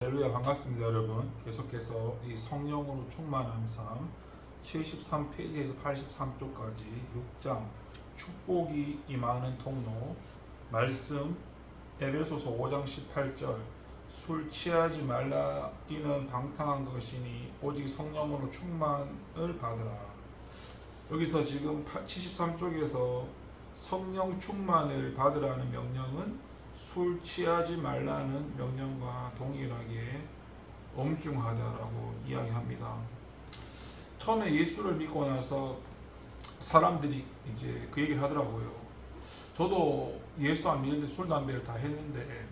할렐루야, 반갑습니다 여러분. 계속해서 이 성령으로 충만함 삶 73페이지에서 83쪽까지 6장 축복이 임하는 통로 말씀, 에베소서 5장 18절 술 취하지 말라 이는 방탕한 것이니 오직 성령으로 충만을 받으라. 여기서 지금 73쪽에서 성령 충만을 받으라는 명령은 술 취하지 말라는 명령과 동일하게 엄중하다라고 이야기합니다. 처음에 예수를 믿고 나서 사람들이 이제 그 얘기를 하더라고요. 저도 예수 안 믿을 때 술, 담배를 다 했는데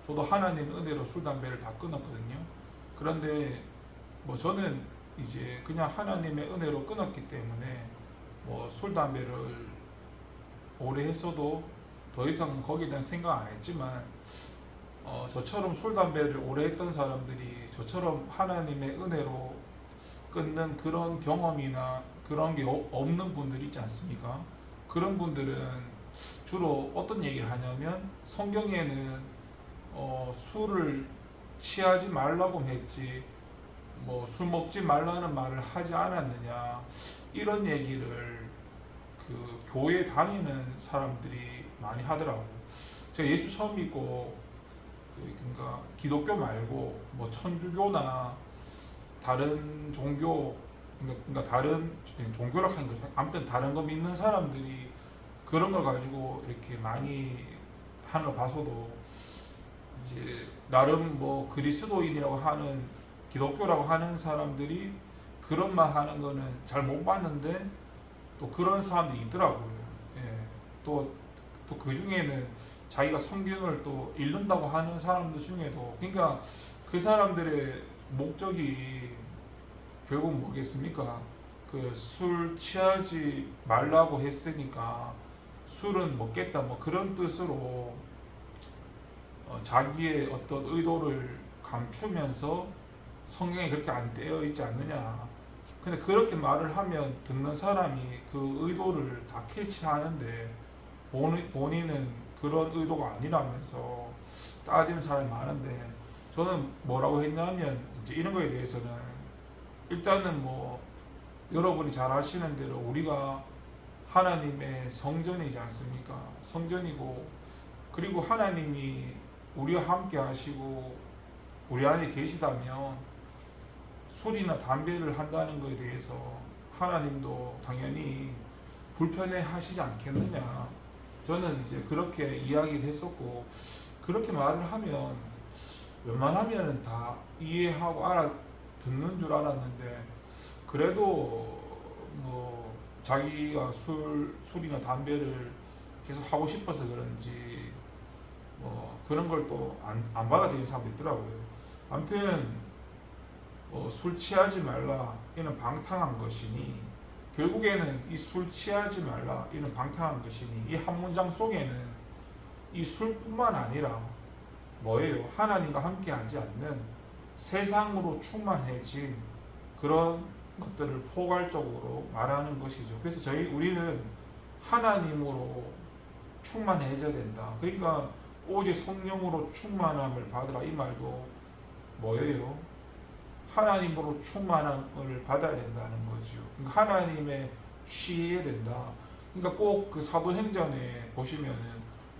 저도 하나님 은혜로 술, 담배를 다 끊었거든요. 그런데 뭐 저는 이제 그냥 하나님의 은혜로 끊었기 때문에 뭐 술, 담배를 오래 했어도 더 이상 거기에 대한 생각 안 했지만 저처럼 술, 담배를 오래 했던 사람들이 저처럼 하나님의 은혜로 끊는 그런 경험이나 그런 게 없는 분들이 있지 않습니까? 그런 분들은 주로 어떤 얘기를 하냐면 성경에는 술을 취하지 말라고 했지 뭐 술 먹지 말라는 말을 하지 않았느냐 이런 얘기를 그 교회 다니는 사람들이 많이 하더라고. 제가 예수 처음 믿고 그러니까 기독교 말고 뭐 천주교나 다른 종교 그러니까 다른 종교라고 하는 거죠. 아무튼 다른 거 믿는 사람들이 그런 걸 가지고 이렇게 많이 하는 걸 봐서도 이제 나름 뭐 그리스도인이라고 하는 기독교라고 하는 사람들이 그런 말 하는 거는 잘 못 봤는데 또 그런 사람들이 있더라고요. 예. 또 그 중에는 자기가 성경을 또 읽는다고 하는 사람들 중에도 그러니까 그 사람들의 목적이 결국 뭐겠습니까? 그 술 취하지 말라고 했으니까 술은 먹겠다 뭐 그런 뜻으로 자기의 어떤 의도를 감추면서 성경에 그렇게 안 되어 있지 않느냐. 근데 그렇게 말을 하면 듣는 사람이 그 의도를 다 캐치하는데 본인은 그런 의도가 아니라면서 따지는 사람이 많은데 저는 뭐라고 했냐면 이제 이런 거에 대해서는 일단은 뭐 여러분이 잘 아시는 대로 우리가 하나님의 성전이지 않습니까? 성전이고 그리고 하나님이 우리와 함께 하시고 우리 안에 계시다면 술이나 담배를 한다는 것에 대해서 하나님도 당연히 불편해 하시지 않겠느냐. 저는 이제 그렇게 이야기를 했었고 그렇게 말을 하면 웬만하면 다 이해하고 알아듣는 줄 알았는데 그래도 뭐 자기가 술이나 담배를 계속 하고 싶어서 그런지 뭐 그런 걸 또 안 받아들이는 사람도 있더라고요. 아무튼 술 취하지 말라 이는 방탕한 것이니 결국에는 이 술 취하지 말라 이는 방탕한 것이니 이 한 문장 속에는 이 술뿐만 아니라 뭐예요? 하나님과 함께하지 않는 세상으로 충만해진 그런 것들을 포괄적으로 말하는 것이죠. 그래서 우리는 하나님으로 충만해져야 된다. 그러니까 오직 성령으로 충만함을 받으라 이 말도 뭐예요? 하나님으로 충만함을 받아야 된다는 거죠. 그러니까 하나님의 취해야 된다. 그러니까 꼭 그 사도행전에 보시면은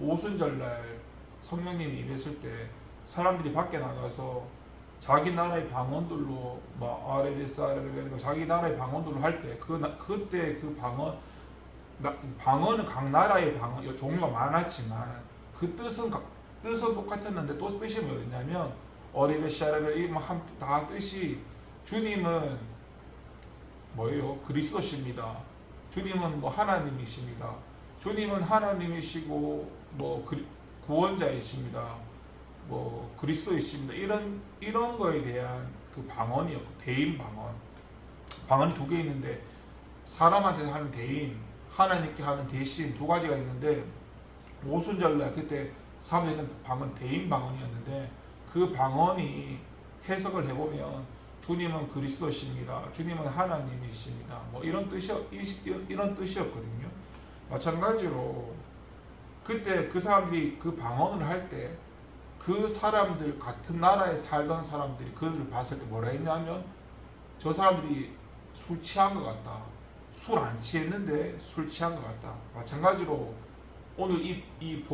오순절날 성령님이 임했을 때 사람들이 밖에 나가서 자기 나라의 방언들로 막 아레레스 아레레 자기 나라의 방언들로 할 때 그때 그 방언은 각 나라의 방언 종류가 많았지만 그 뜻은 똑같았는데 또 뜻이 뭐였냐면 어리베시아레베 다 뜻이 주님은 뭐예요? 그리스도십니다. 주님은 뭐 하나님이십니다. 주님은 하나님이시고 뭐 구원자이십니다. 뭐 그리스도이십니다. 이런 거에 대한 그 방언이었고 대인 방언이 두 개 있는데 사람한테 하는 대인, 하나님께 하는 대신 두 가지가 있는데 오순절날 그때 사람들이 했던 방언 대인 방언이었는데 그 방언이 해석을 해보면 주님은 그리스도십니다. 주님은 하나님이십니다. 뭐 이런 뜻이었거든요. 마찬가지로 그때 그 사람들이 그 방언을 할 때 그 사람들 같은 나라에 살던 사람들이 그들을 봤을 때 뭐라 했냐면 저 사람들이 술 취한 것 같다. 술 안 취했는데 술 취한 것 같다. 마찬가지로 오늘 이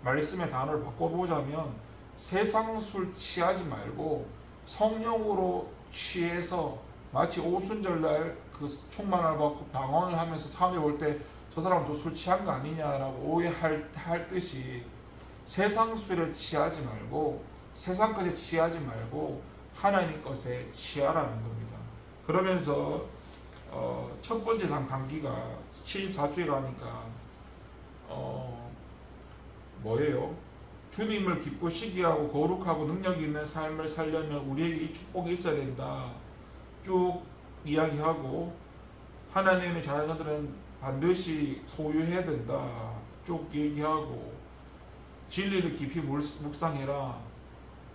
말씀의 단어를 바꿔보자면 세상 술 취하지 말고 성령으로 취해서 마치 오순절날 그 충만을 받고 방언을 하면서 사람들이 볼 때 저 사람 저 술 취한 거 아니냐라고 오해할 듯이 세상 술에 취하지 말고 세상 것에 취하지 말고 하나님 것에 취하라는 겁니다. 그러면서 첫 번째 단기가 74주에 가니까 뭐예요? 주님을 기쁘시게 하고 거룩하고 능력 있는 삶을 살려면 우리에게 이 축복이 있어야 된다. 쭉 이야기하고 하나님의 자녀들은 반드시 소유해야 된다. 쭉 얘기하고 진리를 깊이 묵상해라.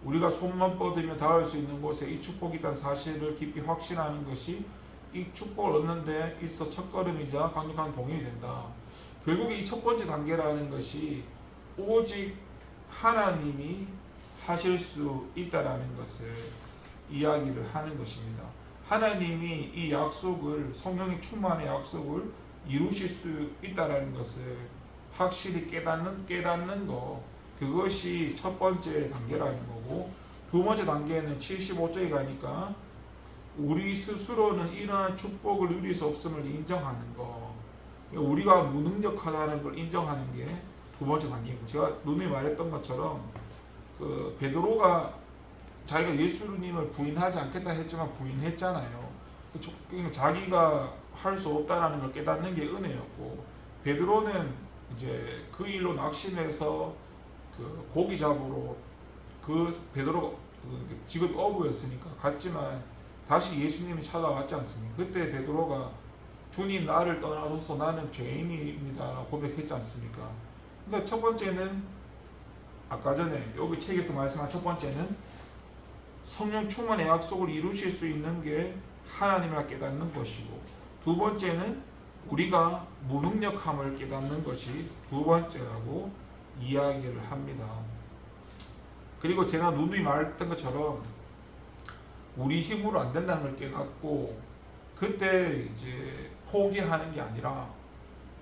우리가 손만 뻗으면 닿을 수 있는 곳에 이 축복이 있다는 사실을 깊이 확신하는 것이 이 축복을 얻는 데 있어 첫걸음이자 강력한 동행이 된다. 결국에 이 첫 번째 단계라는 것이 오직 하나님이 하실 수 있다라는 것을 이야기를 하는 것입니다. 하나님이 이 약속을 성령의 충만의 약속을 이루실 수 있다라는 것을 확실히 깨닫는 거, 그것이 첫 번째 단계라는 거고, 두 번째 단계는 75쪽에 가니까 우리 스스로는 이러한 축복을 누릴 수 없음을 인정하는 거, 우리가 무능력하다는 걸 인정하는 게 두 번째 단계입니다. 제가 누누이 말했던 것처럼 그 베드로가 자기가 예수님을 부인하지 않겠다 했지만 부인했잖아요. 그러니까 자기가 할 수 없다라는 걸 깨닫는 게 은혜였고, 베드로는 이제 그 일로 낙심해서 그 고기 잡으러 그 베드로가 그 직업이 어부였으니까 갔지만 다시 예수님이 찾아왔지 않습니까? 그때 베드로가 주님 나를 떠나소서 나는 죄인입니다 고백했지 않습니까? 그러니까 첫 번째는 아까 전에 여기 책에서 말씀한 첫 번째는 성령 충만의 약속을 이루실 수 있는 게 하나님을 깨닫는 것이고, 두 번째는 우리가 무능력함을 깨닫는 것이 두 번째라고 이야기를 합니다. 그리고 제가 누누이 말했던 것처럼 우리 힘으로 안 된다는 걸 깨닫고 그때 이제 포기하는 게 아니라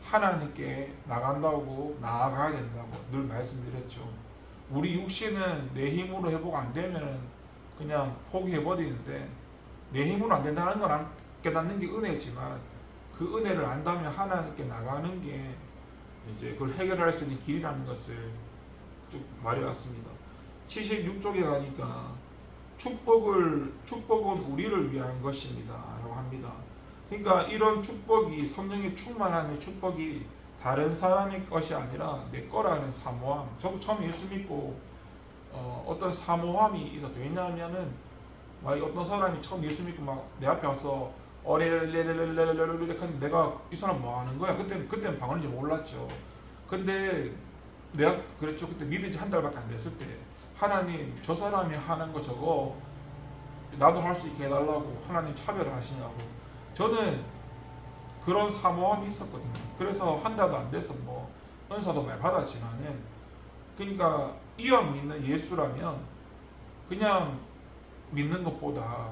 하나님께 나아가야 된다고 늘 말씀드렸죠. 우리 육신은 내 힘으로 회복 안 되면 그냥 포기해버리는데, 내 힘으로 안 된다는 걸 깨닫는 게 은혜지만 그 은혜를 안다면 하나님께 나가는 게 이제 그걸 해결할 수 있는 길이라는 것을 쭉 말해왔습니다. 76쪽에 가니까 축복은 우리를 위한 것입니다 라고 합니다. 그러니까 이런 축복이, 성령의 충만함의 축복이 다른 사람의 것이 아니라 내 거라는 사모함. 저도 처음 예수 믿고 어떤 사모함이 있었어요. 왜냐하면은 막 어떤 사람이 처음 예수 믿고 막 내 앞에 와서 어레레레레레레레레 하는데 내가 이 사람 뭐 하는 거야? 그때는 방언인지 몰랐죠. 근데 내가 그랬죠. 그때 믿은 지 한 달밖에 안 됐을 때 하나님 저 사람이 하는 거 저거 나도 할 수 있게 해달라고 하나님 차별하시냐고. 저는 그런 사모함이 있었거든요. 그래서 한 달도 안 돼서 뭐 은사도 많이 받았지만은, 그러니까 이왕 믿는 예수라면 그냥 믿는 것보다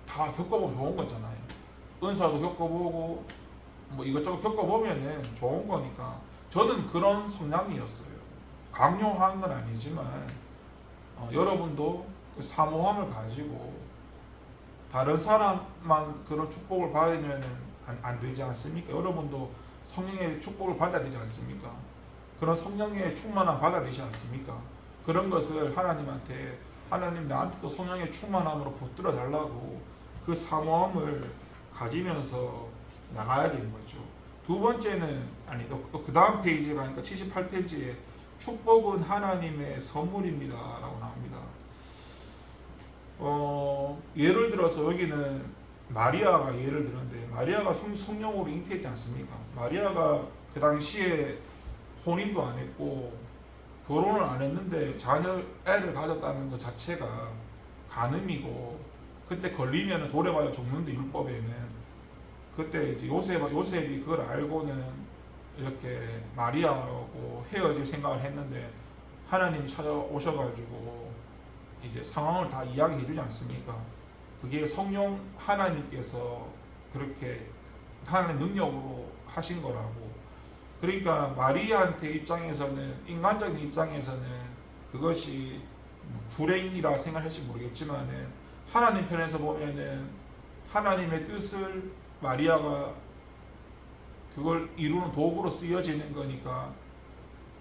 다 겪어보면 좋은 거잖아요. 은사도 겪어보고 뭐 이것저것 겪어보면은 좋은 거니까 저는 그런 성향이었어요. 강요한 건 아니지만 여러분도 그 사모함을 가지고 다른 사람만 그런 축복을 받으면 안 되지 않습니까? 여러분도 성령의 축복을 받아야 되지 않습니까? 그런 성령의 충만함 받아야 되지 않습니까? 그런 것을 하나님한테, 하나님 나한테도 성령의 충만함으로 붙들어 달라고 그 사모함을 가지면서 나가야 되는 거죠. 두 번째는, 아니 또 그 다음 페이지에 가니까 78페이지에 축복은 하나님의 선물입니다 라고 나옵니다. 예를 들어서 여기는 마리아가 예를 들었는데, 마리아가 성령으로 잉태했지 않습니까? 마리아가 그 당시에 혼인도 안 했고 결혼을 안 했는데 애를 가졌다는 것 자체가 간음이고, 그때 걸리면 돌에 맞아 죽는데 율법에는, 그때 이제 요셉이 그걸 알고는 이렇게 마리아하고 헤어질 생각을 했는데 하나님 찾아오셔가지고 이제 상황을 다 이야기해 주지 않습니까? 그게 성령 하나님께서 그렇게 하나님의 능력으로 하신 거라고. 그러니까 마리아한테 입장에서는, 인간적인 입장에서는 그것이 불행이라 생각할지 모르겠지만은 하나님 편에서 보면은 하나님의 뜻을 마리아가 그걸 이루는 도구로 쓰여지는 거니까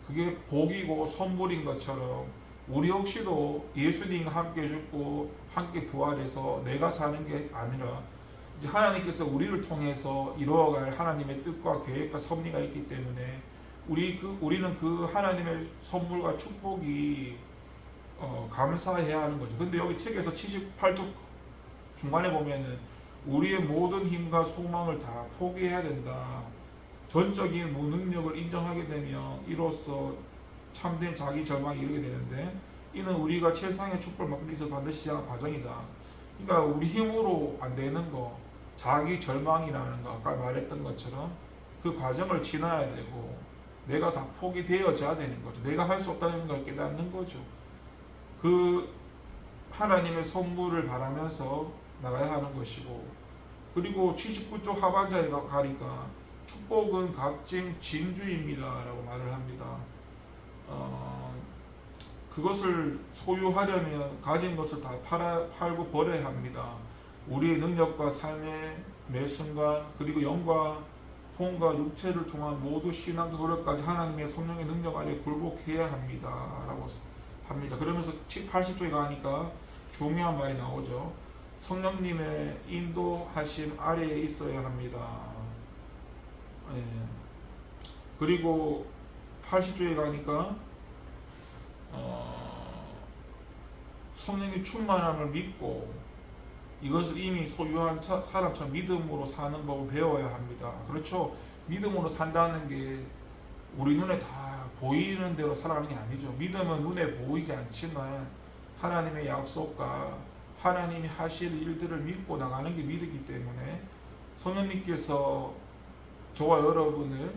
그게 복이고 선물인 것처럼 우리 역시도 예수님과 함께 죽고 함께 부활해서 내가 사는 게 아니라 이제 하나님께서 우리를 통해서 이루어갈 하나님의 뜻과 계획과 섭리가 있기 때문에 우리는 그 하나님의 선물과 축복이 감사해야 하는 거죠. 근데 여기 책에서 78쪽 중간에 보면은 우리의 모든 힘과 소망을 다 포기해야 된다. 전적인 무능력을 인정하게 되면 이로써 참된 자기 절망에 이르게 되는데, 이는 우리가 최상의 축복을 받기 위해서 반드시 시작한 과정이다. 그러니까 우리 힘으로 안 되는 거, 자기 절망이라는 거, 아까 말했던 것처럼 그 과정을 지나야 되고 내가 다 포기되어져야 되는 거죠. 내가 할 수 없다는 걸 깨닫는 거죠. 그 하나님의 선물을 바라면서 나가야 하는 것이고, 그리고 79쪽 하반절에 가니까 축복은 값진 진주입니다 라고 말을 합니다. 그것을 소유하려면 가진 것을 다 팔고 버려야 합니다. 우리의 능력과 삶의 매 순간, 그리고 영과 혼과 육체를 통한 모두 신앙과 노력까지 하나님의 성령의 능력 아래 굴복해야 합니다 라고 합니다. 그러면서 80쪽에 가니까 중요한 말이 나오죠. 성령님의 인도하심 아래에 있어야 합니다. 예. 그리고 80쪽에 가니까 성령의 충만함을 믿고 이것을 이미 소유한 사람처럼 믿음으로 사는 법을 배워야 합니다. 그렇죠. 믿음으로 산다는 게 우리 눈에 다 보이는 대로 살아가는 게 아니죠. 믿음은 눈에 보이지 않지만 하나님의 약속과 하나님이 하실 일들을 믿고 나가는 게 믿음이기 때문에 성령님께서 저와 여러분을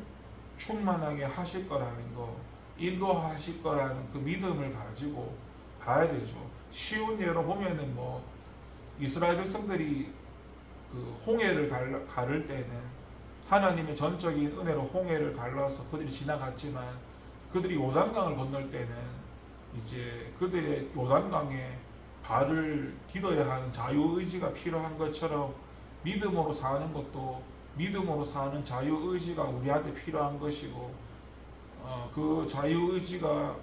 충만하게 하실 거라는 거, 인도하실 거라는 그 믿음을 가지고 가야 되죠. 쉬운 예로 보면은 뭐 이스라엘 백성들이 그 홍해를 가를 때는 하나님의 전적인 은혜로 홍해를 갈라서 그들이 지나갔지만, 그들이 요단강을 건널 때는 이제 그들의 요단강에 발을 디뎌야 하는 자유의지가 필요한 것처럼 믿음으로 사는 것도 믿음으로 사는 자유의지가 우리한테 필요한 것이고, 그 자유의지가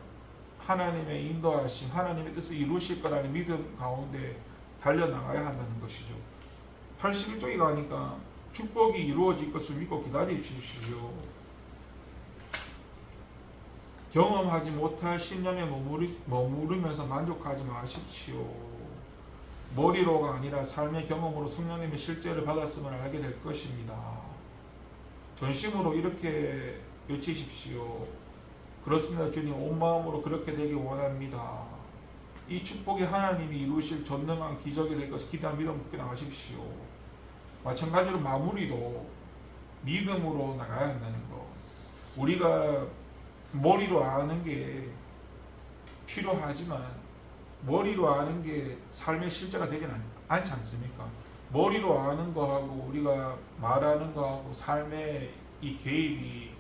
하나님의 인도하심, 하나님의 뜻을 이루실 거라는 믿음 가운데 달려나가야 한다는 것이죠. 81쪽에 가니까 축복이 이루어질 것을 믿고 기다리십시오. 경험하지 못할 신념에 머무르면서 만족하지 마십시오. 머리로가 아니라 삶의 경험으로 성령님의 실제를 받았음을 알게 될 것입니다. 전심으로 이렇게 외치십시오. 그렇습니다. 주님, 온 마음으로 그렇게 되길 원합니다. 이 축복이 하나님이 이루실 전능한 기적이 될 것을 기대하며 믿음 붙게 나가십시오. 마찬가지로 마무리도 믿음으로 나가야 한다는 거. 우리가 머리로 아는 게 필요하지만 머리로 아는 게 삶의 실제가 되지는 않지 않습니까? 머리로 아는 거하고 우리가 말하는 거하고 삶의 이 개입이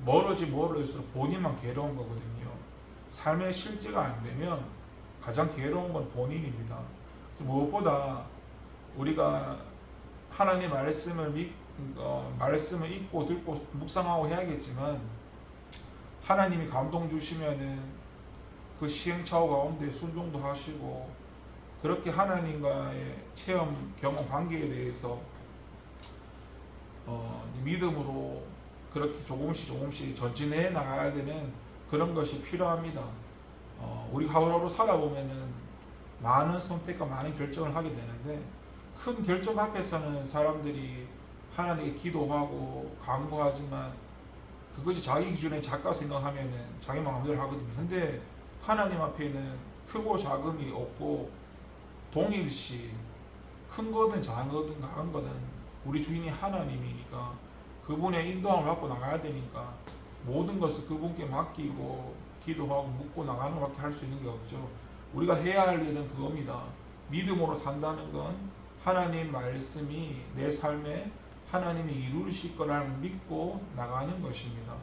멀어질수록 본인만 괴로운 거거든요. 삶의 실제가 안 되면 가장 괴로운 건 본인입니다. 그래서 무엇보다 우리가 하나님 말씀을 읽고 듣고 묵상하고 해야겠지만, 하나님이 감동 주시면은 그 시행착오 가운데 순종도 하시고, 그렇게 하나님과의 체험, 경험, 관계에 대해서 믿음으로 그렇게 조금씩 전진해 나가야 되는 그런 것이 필요합니다. 우리 하루하루 살아보면은 많은 선택과 많은 결정을 하게 되는데, 큰 결정 앞에서는 사람들이 하나님께 기도하고 간구하지만 그것이 자기 기준에 작다 생각하면은 자기 마음대로 하거든요. 근데 하나님 앞에는 크고 작음이 없고 동일시, 큰 거든 작은 거든 강한 거든 우리 주인이 하나님이니까 그분의 인도함을 받고 나가야 되니까 모든 것을 그분께 맡기고 기도하고 묻고 나가는 것밖에 할 수 있는 게 없죠. 우리가 해야 할 일은 그겁니다. 믿음으로 산다는 건 하나님 말씀이 내 삶에 하나님이 이루실 거라는 믿고 나가는 것입니다.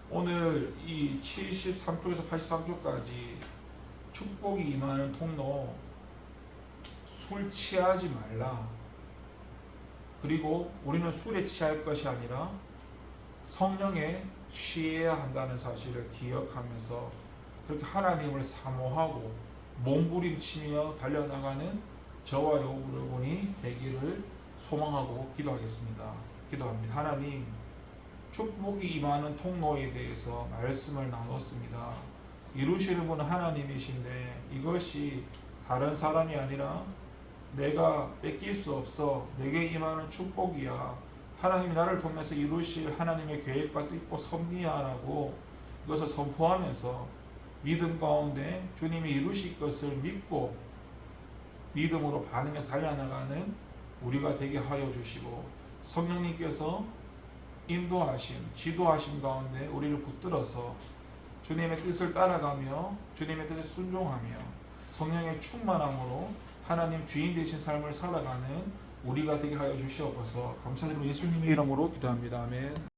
오늘 이 73쪽에서 83쪽까지 축복이 임하는 통로, 술 취하지 말라. 그리고 우리는 술에 취할 것이 아니라 성령에 취해야 한다는 사실을 기억하면서 그렇게 하나님을 사모하고 몸부림치며 달려나가는 저와 여러분이 되기를 소망하고 기도하겠습니다. 기도합니다. 하나님, 축복이 임하는 통로에 대해서 말씀을 나눴습니다. 이루시는 분은 하나님이신데 이것이 다른 사람이 아니라 내가 뺏길 수 없어 내게 임하는 축복이야. 하나님이 나를 통해서 이루실 하나님의 계획과 뜻과 섭리야라고 이것을 선포하면서 믿음 가운데 주님이 이루실 것을 믿고 믿음으로 반응해서 달려나가는 우리가 되게 하여 주시고 성령님께서 인도하심, 지도하심 가운데 우리를 붙들어서 주님의 뜻을 따라가며 주님의 뜻에 순종하며 성령의 충만함으로 하나님 주인 되신 삶을 살아가는 우리가 되게 하여 주시옵소서. 감사드리고 예수님의 이름으로 기도합니다. 아멘.